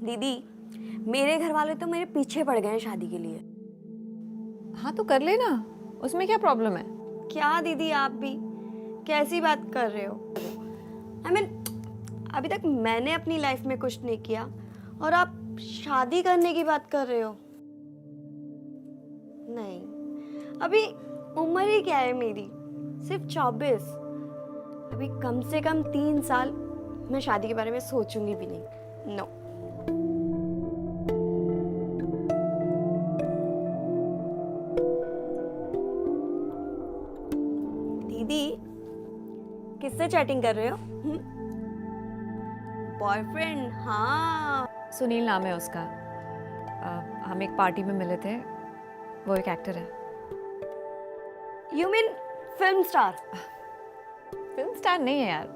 दीदी, मेरे घर वाले तो मेरे पीछे पड़ गए हैं शादी के लिए। हाँ तो कर लेना, उसमें क्या प्रॉब्लम है? क्या दीदी, आप भी कैसी बात कर रहे हो? I mean, अभी तक मैंने अपनी लाइफ में कुछ नहीं किया और आप शादी करने की बात कर रहे हो? नहीं, अभी उम्र ही क्या है मेरी, सिर्फ 24। अभी कम से कम 3 साल मैं शादी के बारे में सोचूंगी भी नहीं। नो। दीदी, किससे चैटिंग कर रहे हो? बॉयफ्रेंड? हाँ। सुनील नाम है उसका। हम एक पार्टी में मिले थे, वो एक एक्टर है। You mean film star? Film star नहीं है यार,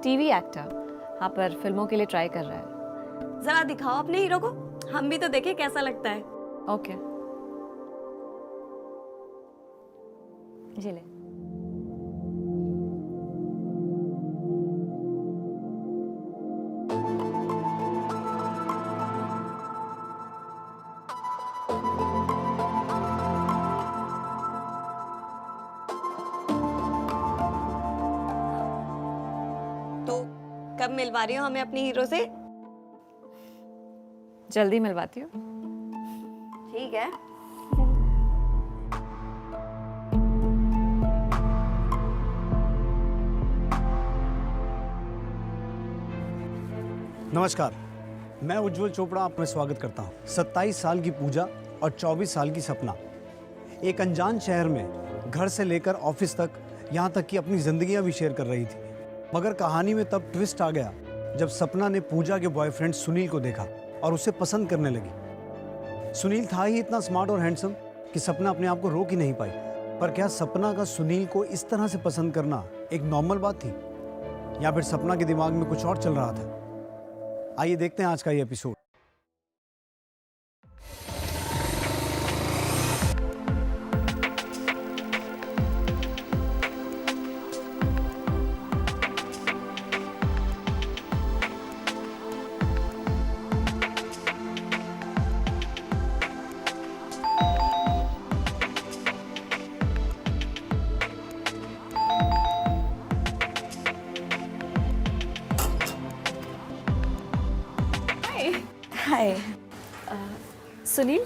टीवी एक्टर। हाँ पर फिल्मों के लिए ट्राई कर रहा है। जरा दिखाओ अपने हीरो को, हम भी तो देखें कैसा लगता है। ओके, जी ले। तो कब मिलवा रही हो हमें अपने हीरो से? जल्दी मिलवाती हूँ। ठीक है। नमस्कार, मैं उज्जवल चोपड़ा आपका स्वागत करता हूँ। 27 साल की पूजा और 24 साल की सपना एक अनजान शहर में घर से लेकर ऑफिस तक, यहाँ तक कि अपनी जिंदगियाँ भी शेयर कर रही थी। मगर कहानी में तब ट्विस्ट आ गया जब सपना ने पूजा के बॉयफ्रेंड सुनील को देखा और उसे पसंद करने लगी। सुनील था ही इतना स्मार्ट और हैंडसम कि सपना अपने आप को रोक ही नहीं पाई। पर क्या सपना का सुनील को इस तरह से पसंद करना एक नॉर्मल बात थी, या फिर सपना के दिमाग में कुछ और चल रहा था? आइए देखते हैं आज का ये episode. Hi. Sunil,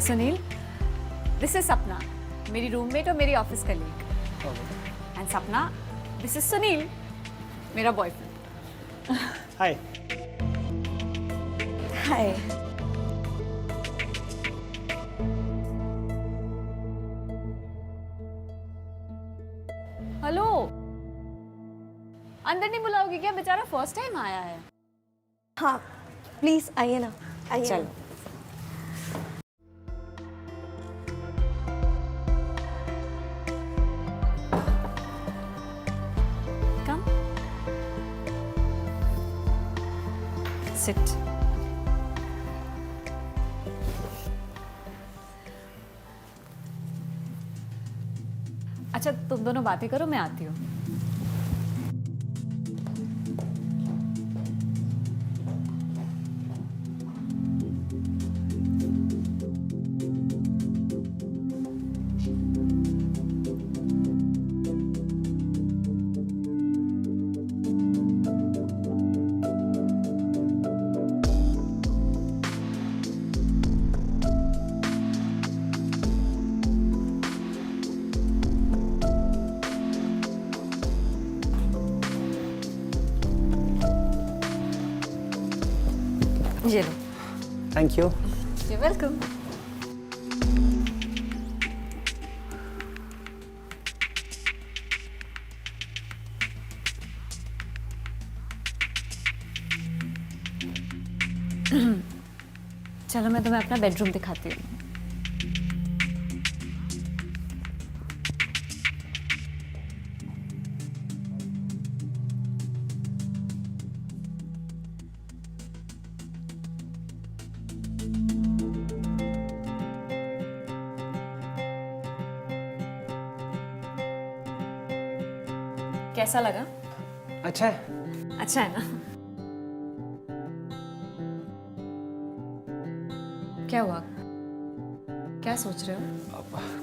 Sunil, this is सपना, मेरी रूममेट और मेरी ऑफिस कलीग। एंड सपना, दिस इज सुनील, मेरा बॉयफ्रेंड। हाय। हाय। हेलो, अंदर नहीं बुलाओगे क्या? बेचारा फर्स्ट टाइम आया है। हाँ, प्लीज आइए ना, आइए। चलो। Come sit. अच्छा तुम दोनों बातें करो, मैं आती हूँ। ये लो। Thank you. You're welcome. चलो मैं तुम्हें अपना बेडरूम दिखाती हूँ। कैसा लगा? अच्छा है। अच्छा है ना? क्या हुआ? क्या सोच रहे हो?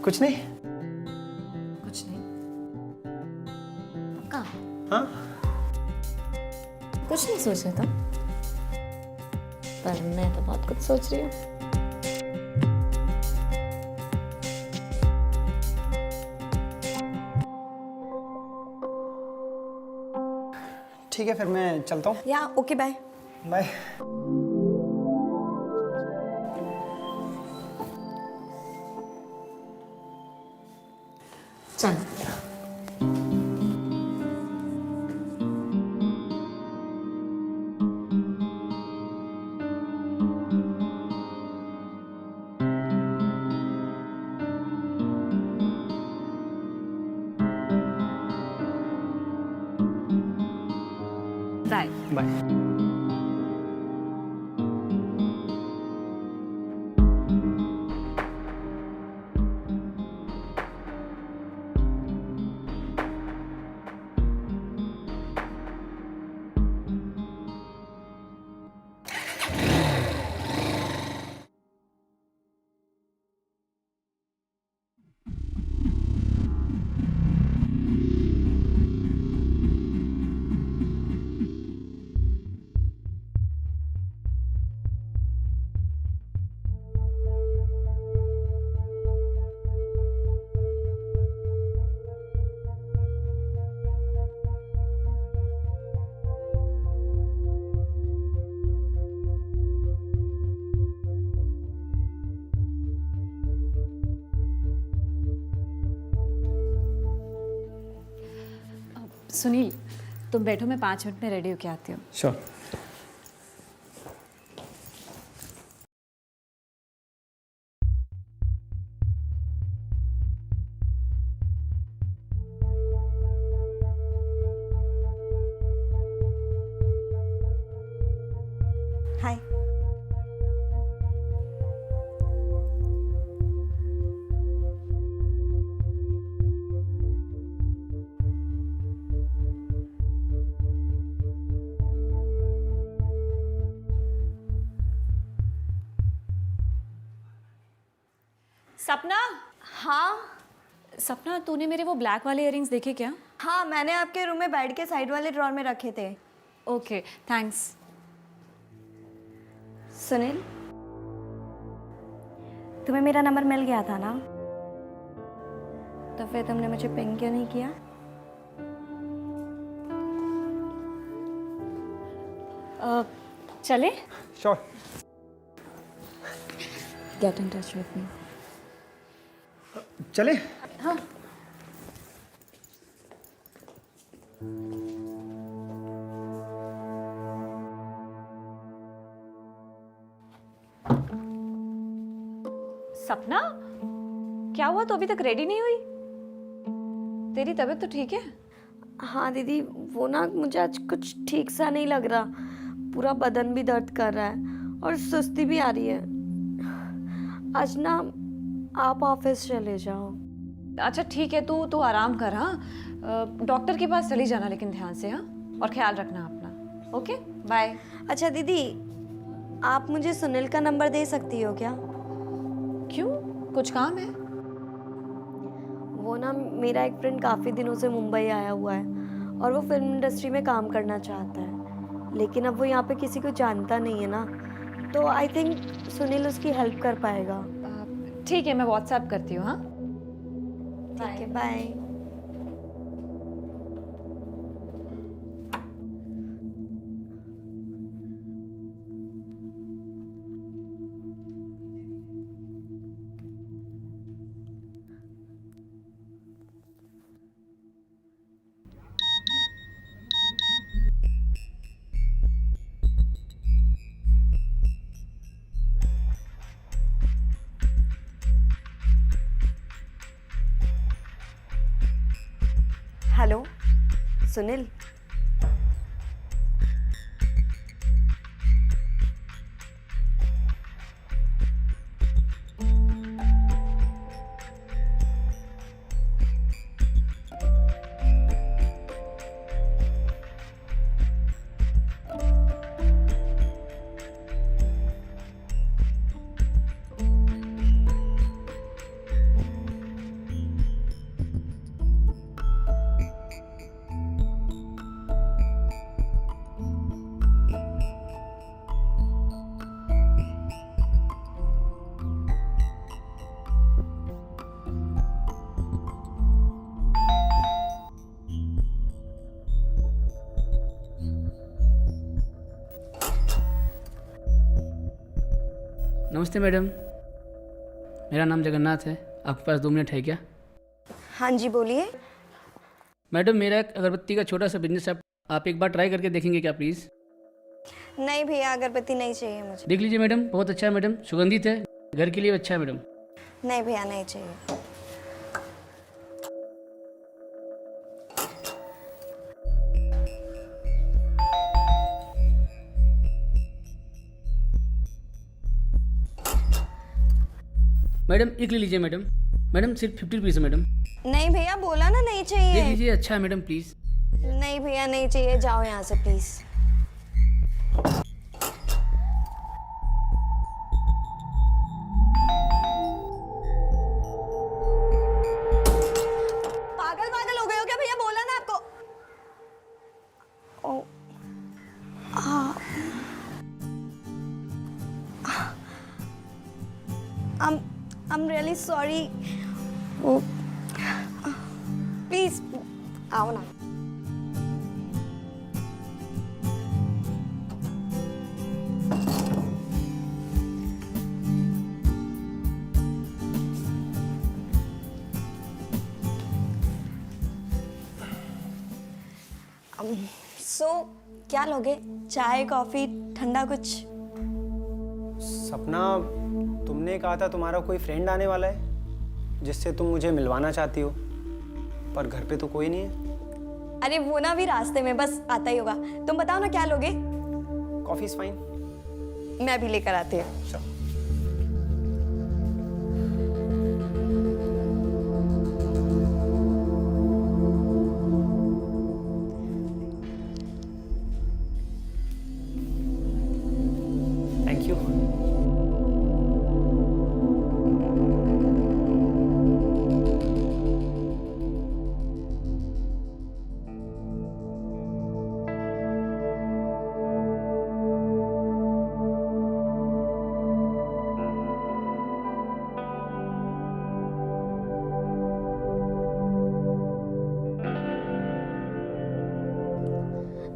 कुछ नहीं। कुछ नहीं। पक्का? हाँ। कुछ नहीं सोच रहे तुम? पर मैं तो बहुत कुछ सोच रही हूँ। ठीक है फिर मैं चलता हूँ। या ओके बाय। बाय। चल। बाय। बाय। सुनील, तुम बैठो, मैं 5 मिनट में रेडी होके आती हूँ। श्योर। हाय। सपना। हाँ सपना, तूने मेरे वो ब्लैक वाले इयररिंग्स देखे क्या? हाँ, मैंने आपके रूम में बेड के साइड वाले ड्रॉर में रखे थे। Okay, thanks. सुनील, तुम्हें मेरा नंबर मिल गया था ना? तो फिर तुमने मुझे पिंग क्यों नहीं किया? चले? Sure. Get in touch with me. चले? हाँ। सपना, क्या हुआ? तो अभी तक रेडी नहीं हुई? तेरी तबीयत तो ठीक है? हाँ दीदी, वो ना मुझे आज कुछ ठीक सा नहीं लग रहा। पूरा बदन भी दर्द कर रहा है और सुस्ती भी आ रही है। आज ना आप ऑफिस चले जाओ। अच्छा ठीक है, तू आराम कर। हाँ, डॉक्टर के पास चली जाना, लेकिन ध्यान से। हाँ, और ख्याल रखना अपना। Okay, bye. अच्छा दीदी, आप मुझे सुनील का नंबर दे सकती हो क्या? क्यों, कुछ काम है? वो ना मेरा एक फ्रेंड काफ़ी दिनों से मुंबई आया हुआ है और वो फिल्म इंडस्ट्री में काम करना चाहता है, लेकिन अब वो यहाँ पे किसी को जानता नहीं है ना, तो आई थिंक सुनील उसकी हेल्प कर पाएगा। ठीक है, मैं व्हाट्सएप करती हूँ। हाँ, ठीक है, बाय। हेलो सुनील, नमस्ते मैडम, मेरा नाम जगन्नाथ है। आपके पास 2 मिनट है क्या? हाँ जी बोलिए। मैडम, मेरा एक अगरबत्ती का छोटा सा बिजनेस है, आप एक बार ट्राई करके देखेंगे क्या प्लीज़? नहीं भैया, अगरबत्ती नहीं चाहिए मुझे। देख लीजिए मैडम, बहुत अच्छा है मैडम, सुगंधित है, घर के लिए अच्छा है मैडम। नहीं भैया, नहीं चाहिए। मैडम एक ले लीजिए मैडम। मैडम सिर्फ 50 रुपीज़ है मैडम। नहीं भैया, बोला ना नहीं देख चाहिए। लीजिए, अच्छा है मैडम प्लीज़। नहीं भैया, नहीं चाहिए, जाओ यहाँ से प्लीज। पागल पागल हो गए हो क्या भैया? बोला ना आपको। Oh, I'm really sorry. Oh, please आओ ना। सो क्या लोगे? चाय, कॉफी, ठंडा कुछ? सपना, तुमने कहा था तुम्हारा कोई फ्रेंड आने वाला है जिससे तुम मुझे मिलवाना चाहती हो, पर घर पे तो कोई नहीं है। अरे वो ना भी रास्ते में, बस आता ही होगा। तुम बताओ ना क्या लोगे? Coffee is fine. मैं भी लेकर आती हूँ। Thank you.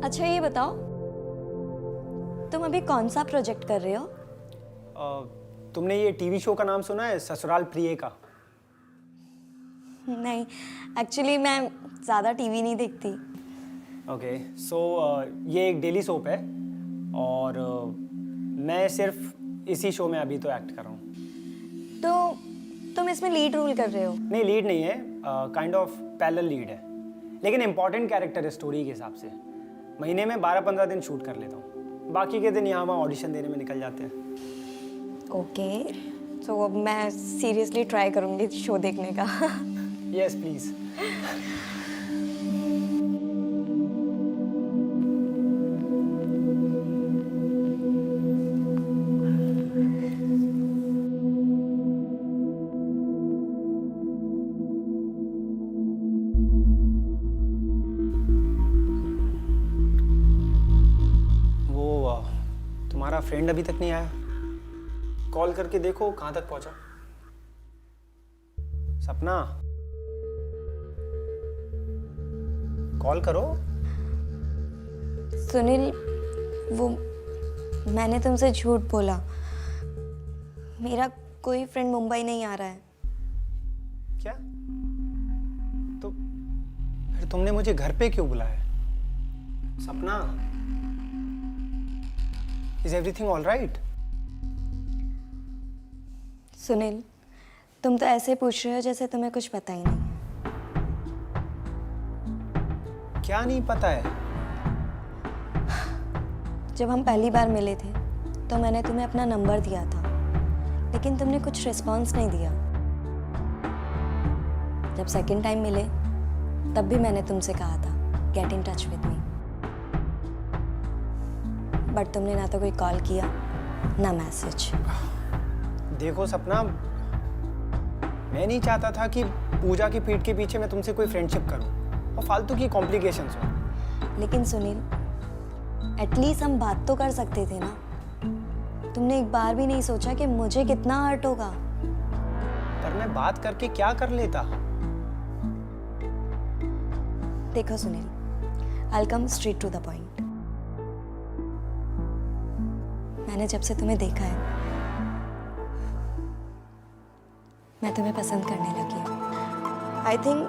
अच्छा ये बताओ, तुम अभी कौन सा प्रोजेक्ट कर रहे हो? तुमने ये टीवी शो का नाम सुना है, ससुराल प्रिय का? नहीं, एक्चुअली मैं ज़्यादा टीवी नहीं देखती। ओके, सो ये एक डेली सोप है और मैं सिर्फ इसी शो में अभी तो एक्ट कर रहा हूँ। तो तुम इसमें लीड रोल कर रहे हो? नहीं, लीड नहीं है, काइंड ऑफ पैरेलल लीड है, लेकिन इम्पॉर्टेंट कैरेक्टर है स्टोरी के हिसाब से। महीने में 12-15 दिन शूट कर लेता हूँ, बाकी के दिन यहाँ वहाँ ऑडिशन देने में निकल जाते हैं। ओके, तो मैं सीरियसली ट्राई करूँगी शो देखने का। Yes please. तुम्हारा फ्रेंड अभी तक नहीं आया? कॉल करके देखो कहाँ तक पहुंचा। सपना, कॉल करो। सुनील, वो मैंने तुमसे झूठ बोला। मेरा कोई फ्रेंड मुंबई नहीं आ रहा है। क्या? तो फिर तुमने मुझे घर पे क्यों बुलाया? सपना, is everything all right? Sunil, तुम तो ऐसे पूछ रहे हो जैसे तुम्हें कुछ पता ही नहीं है। क्या नहीं पता है? जब हम पहली बार मिले थे तो मैंने तुम्हें अपना नंबर दिया था, लेकिन तुमने कुछ रिस्पॉन्स नहीं दिया। जब सेकंड टाइम मिले तब भी मैंने तुमसे कहा था get in touch with me, but तुमने ना तो कोई कॉल किया ना मैसेज। देखो सपना, मैं नहीं चाहता था कि पूजा की पीठ के पीछे मैं तुमसे कोई फ्रेंडशिप करूं और फालतू की कॉम्प्लिकेशंस हो। लेकिन सुनील, एटलीस्ट हम बात तो कर सकते थे ना। तुमने एक बार भी नहीं सोचा कि मुझे कितना हर्ट होगा। पर मैं बात करके क्या कर लेता? देखो Sunil, I'll come straight to the point. मैंने जब से तुम्हें देखा है मैं तुम्हें पसंद करने लगी हूँ। I think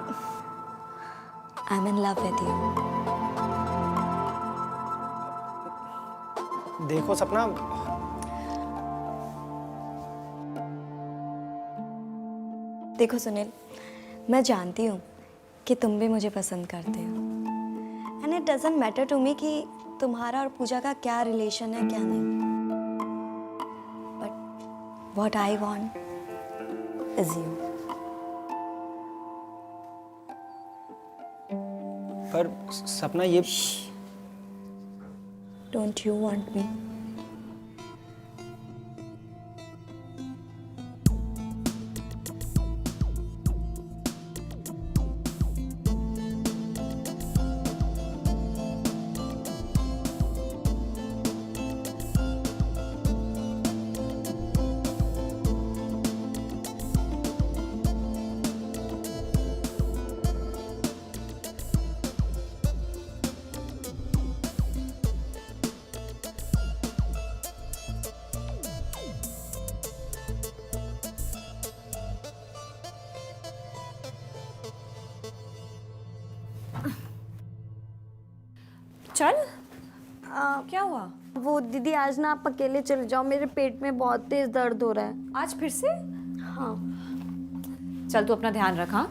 I am in love with you. देखो सपना, देखो सुनील, मैं जानती हूँ कि तुम भी मुझे पसंद करते हो and it doesn't matter to me कि तुम्हारा और पूजा का क्या रिलेशन है क्या नहीं, but what I want is you. पर सपना ये डोंट यू वांट मी? चल क्या हुआ? वो दीदी आज ना आप अकेले चले जाओ, मेरे पेट में बहुत तेज दर्द हो रहा है। आज फिर से? हाँ। चल तू अपना ध्यान रख। हाँ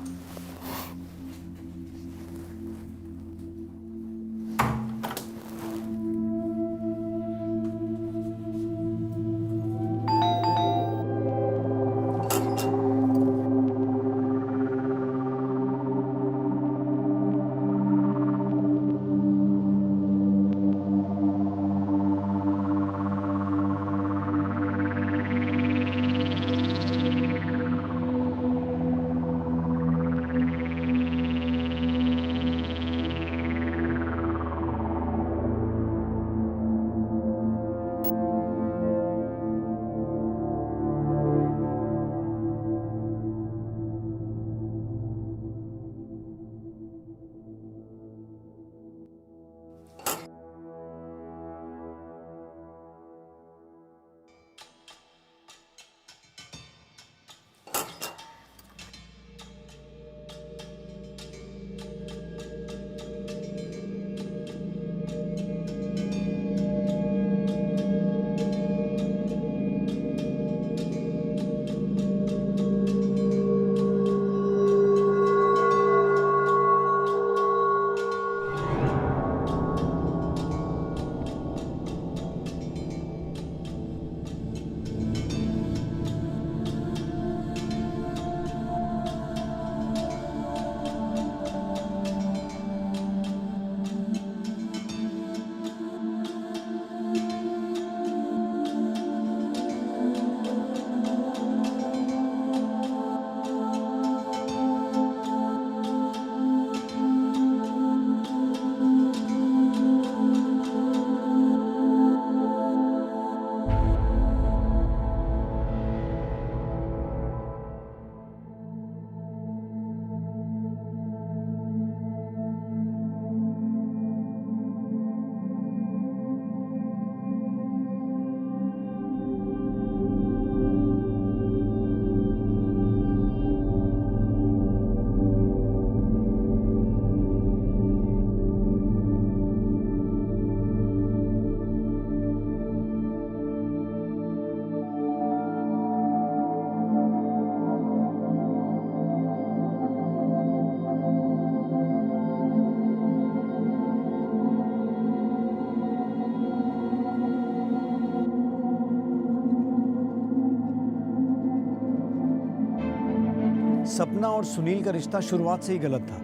सपना और सुनील का रिश्ता शुरुआत से ही गलत था,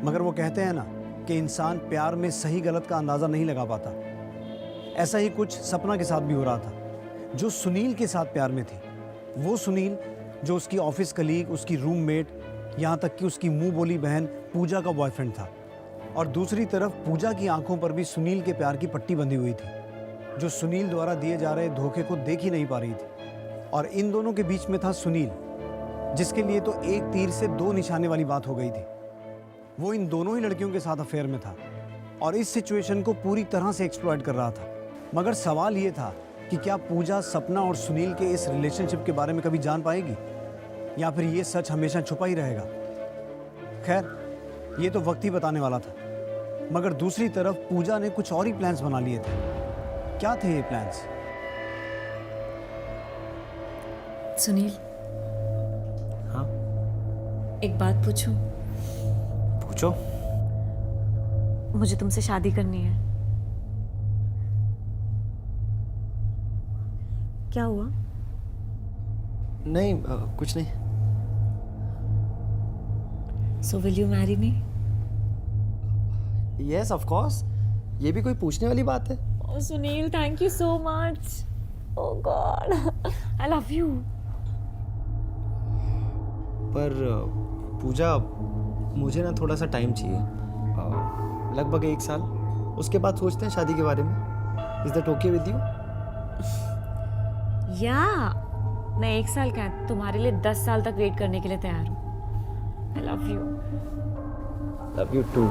मगर वो कहते हैं ना कि इंसान प्यार में सही गलत का अंदाज़ा नहीं लगा पाता। ऐसा ही कुछ सपना के साथ भी हो रहा था। जो सुनील के साथ प्यार में थी, वो सुनील जो उसकी ऑफिस कलीग, उसकी रूममेट, यहाँ तक कि उसकी मुंह बोली बहन पूजा का बॉयफ्रेंड था। और दूसरी तरफ पूजा की आंखों पर भी सुनील के प्यार की पट्टी बंधी हुई थी, जो सुनील द्वारा दिए जा रहे धोखे को देख ही नहीं पा रही थी। और इन दोनों के बीच में था सुनील, जिसके लिए तो एक तीर से दो निशाने वाली बात हो गई थी। वो इन दोनों ही लड़कियों के साथ अफेयर में था और इस सिचुएशन को पूरी तरह से एक्सप्लॉइट कर रहा था। मगर सवाल ये था कि क्या पूजा सपना और सुनील के इस रिलेशनशिप के बारे में कभी जान पाएगी? या फिर ये सच हमेशा छुपा ही रहेगा? खैर, ये तो वक्त ही बताने वाला था। मगर दूसरी तरफ पूजा ने कुछ और ही प्लान्स बना लिए थे। क्या थे ये प्लान्स? सुनील, हाँ एक बात पूछूं? पूछो। मुझे तुमसे शादी करनी है। क्या हुआ? नहीं कुछ नहीं। So will you marry me? Yes of course, ये भी कोई पूछने वाली बात है? Oh, Sunil, thank you so much. Oh God, I love you. पर पूजा, मुझे ना थोड़ा सा टाइम चाहिए, लगभग 1 साल। उसके बाद सोचते हैं शादी के बारे में। Is that okay with you? या मैं 1 साल क्या, तुम्हारे लिए 10 साल तक वेट करने के लिए तैयार हूँ। I love you. Love you too.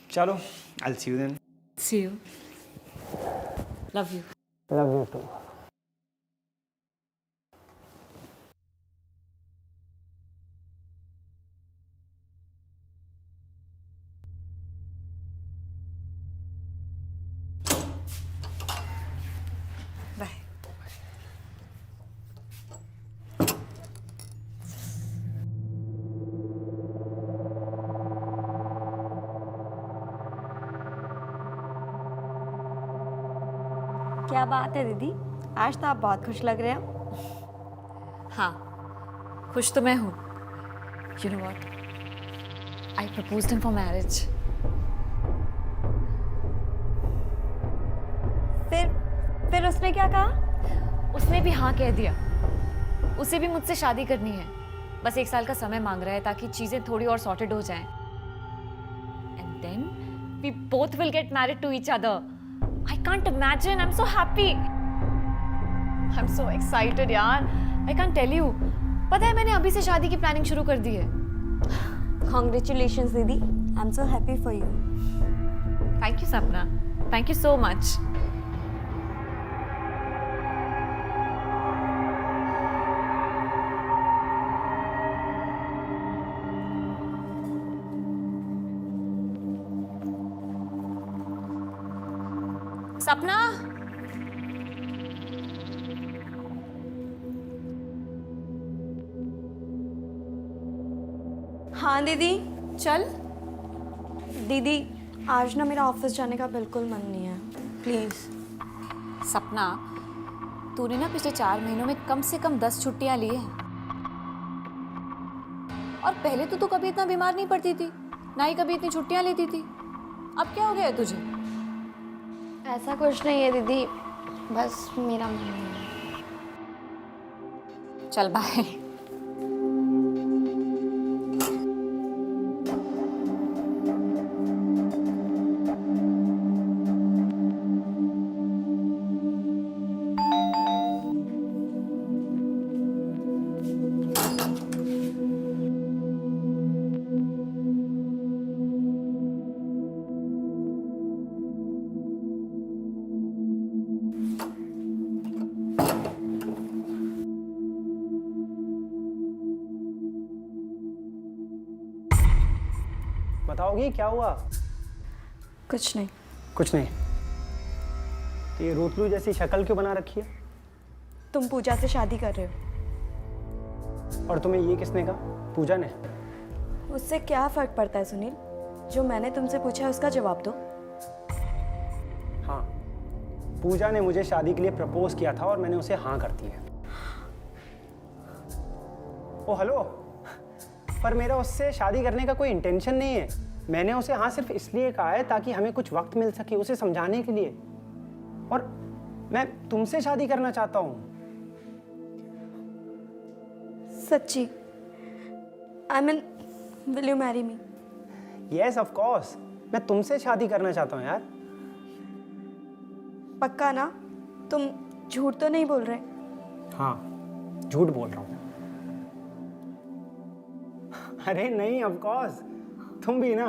चलो, I'll see you then. See you. Love you. Love you too. Bye. क्या बात है दीदी, आज तो आप बहुत खुश लग रहे हो। हाँ, खुश तो मैं हूँ। You know what? I proposed him for marriage. फिर उसने क्या कहा? उसने भी हाँ कह दिया। उसे भी मुझसे शादी करनी है। बस 1 साल का समय मांग रहा है ताकि चीजें थोड़ी और सॉर्टेड हो जाएं। And then we both will get married to each other. I can't imagine. I'm so happy. I'm so excited यार। I can't tell you. पता है मैंने अभी से शादी की प्लानिंग शुरू कर दी है। Congratulations दीदी, I'm so happy for you. Thank you सपना। Thank you so much. सपना, हाँ दीदी। चल। दीदी, आज ना मेरा ऑफिस जाने का बिल्कुल मन नहीं है, प्लीज़। सपना, तूने ना पिछले 4 महीनों में कम से कम 10 छुट्टियां ली है। और पहले तो तू कभी इतना बीमार नहीं पड़ती थी, ना ही कभी इतनी छुट्टियां लेती थी। अब क्या हो गया है तुझे? ऐसा कुछ नहीं है दीदी, बस मेरा मन नहीं है। चल बाय। बताओगी क्या हुआ? कुछ नहीं। कुछ नहीं। तो ये रोतलू जैसी शक्ल क्यों बना रखी है? तुम पूजा से शादी कर रहे हो। और तुम्हें ये किसने कहा? पूजा ने? उससे क्या फर्क पड़ता है सुनील? जो मैंने तुमसे पूछा है उसका जवाब दो। हाँ, पूजा ने मुझे शादी के लिए प्रपोज किया था और मैंने उसे हाँ कर दी है। ओ हेलो, पर मेरा उससे शादी करने का कोई इंटेंशन नहीं है। मैंने उसे हाँ सिर्फ इसलिए कहा है ताकि हमें कुछ वक्त मिल सके उसे समझाने के लिए। और मैं तुमसे शादी करना चाहता हूँ। सच्ची? I mean, will you marry me? Yes of course, मैं तुमसे शादी करना चाहता हूँ यार। पक्का ना? तुम झूठ तो नहीं बोल रहे? हाँ, झूठ बोल रहा हूँ। अरे नहीं, ऑफ कोर्स तुम भी ना।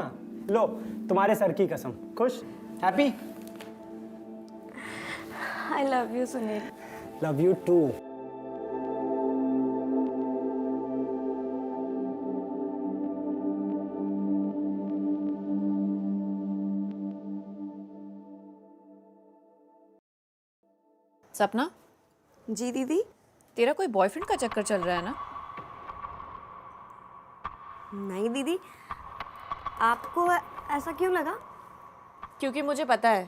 लो तुम्हारे सर की कसम। खुश? Happy? I love you Sunil. Love you too. Sapna, ji दीदी। तेरा कोई बॉयफ्रेंड का चक्कर चल रहा है ना? नहीं दीदी, आपको ऐसा क्यों लगा? क्योंकि मुझे पता है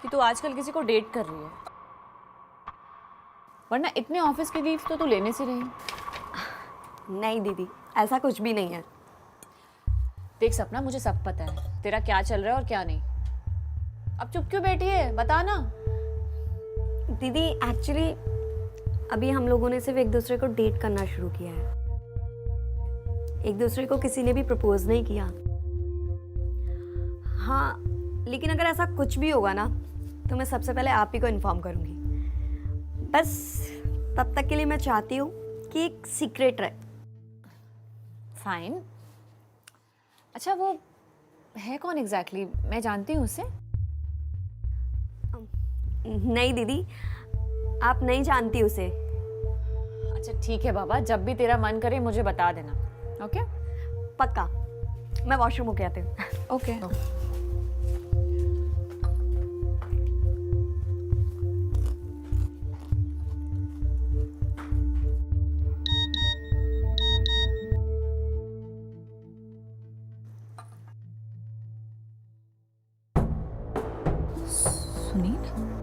कि तू आजकल किसी को डेट कर रही है, वरना इतने ऑफिस के लीव तो तू लेने से रही। नहीं दीदी, ऐसा कुछ भी नहीं है। देख सपना, मुझे सब पता है तेरा क्या चल रहा है और क्या नहीं। अब चुप क्यों बैठी है, बता ना। दीदी एक्चुअली अभी हम लोगों ने सिर्फ एक दूसरे को डेट करना शुरू किया है। एक दूसरे को किसी ने भी प्रपोज नहीं किया। हाँ, लेकिन अगर ऐसा कुछ भी होगा ना तो मैं सबसे पहले आप ही को इन्फॉर्म करूँगी। बस तब तक के लिए मैं चाहती हूँ कि एक सीक्रेट रहे। फाइन। अच्छा, वो है कौन एग्जैक्टली? मैं जानती हूँ उसे। नहीं दीदी, आप नहीं जानती उसे। अच्छा ठीक है बाबा, जब भी तेरा मन करे मुझे बता देना। ओके? पक्का। मैं वॉशरूम होके आती हूँ। ओके। सुनील?